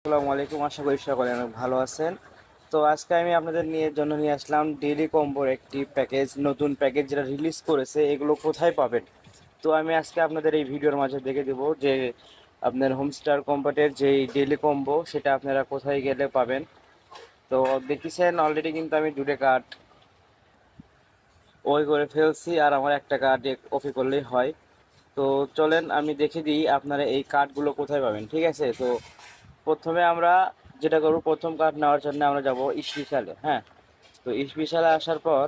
আসসালামু আলাইকুম, আশা করি সকলে অনেক ভালো আছেন। তো আজকে আমি আপনাদের নিয়ে আসলাম ডেইলি কম্বোর একটি প্যাকেজ, নতুন প্যাকেজ যেটা রিলিজ করেছে। এগুলো কোথায় পাবেন? তো আমি আজকে আপনাদের এই ভিডিওর মাঝে দেখে দেবো যে আপনার হোমস্টার কম্বোটের যেই ডেইলি কম্বো সেটা আপনারা কোথায় গেলে পাবেন। তো দেখতেছেন অলরেডি কিন্তু আমি দুটো কার্ড ওই করে ফেলছি, আর আমার একটা কার্ড কপি করলেই হয়। তো চলেন আমি দেখে দিই আপনারা এই কার্ডগুলো কোথায় পাবেন। ঠিক আছে, তো প্রথমে আমরা যেটা করব, প্রথম কার্ড নেওয়ার জন্য আমরা যাব স্পেশালে। হ্যাঁ, তো স্পেশালে আসার পর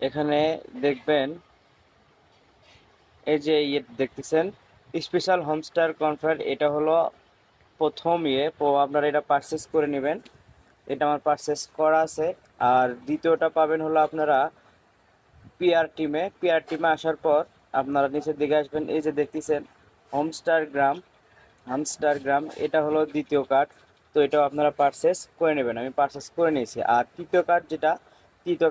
এখানে দেখবেন এই যে দেখতেছেন স্পেশাল হোমস্টার কনফার্ট, এটা হলো প্রথম আপনারা এটা পারচেস করে নেবেন। এটা আমার পারচেস করা আছে। আর দ্বিতীয়টা পাবেন হলো আপনারা পিআর টিমে আসার পর আপনারা নিচের দিকে আসবেন। এই যে দেখতেছেন হোমস্টার গ্রাম, এটা হলো দ্বিতীয় কার্ড। তো এটাও আপনারা পারচেস করে নেবেন, আমি পারচেস করে নিয়েছি। আর তৃতীয়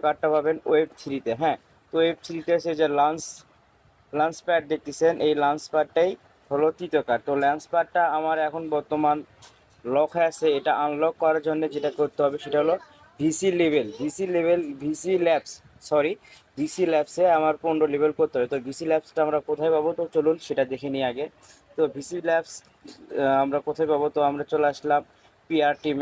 কার্ডটা পাবেন ওয়েব 3-তে। হ্যাঁ, তো ওয়েব 3-তে এসে যে লাঞ্চ প্যাড দেখতেছেন, এই লাঞ্চ প্যাডটাই হলো তৃতীয় কার্ড। তো লাঞ্চ প্যাডটা আমার এখন বর্তমান লক হয়ে আছে। এটা আনলক করার জন্য যেটা করতে হবে সেটা হলো ভিসি ল্যাবসে আমার 15 লেভেল করতে হবে। তো ভিসি ল্যাবসটা আমরা কোথায় পাবো? তো চলুন সেটা দেখে নিই আগে। তো ভিসি ল্যাবস আমরা কোথায় পাবো? তো আমরা চলে আসলাম পিআর টিমে।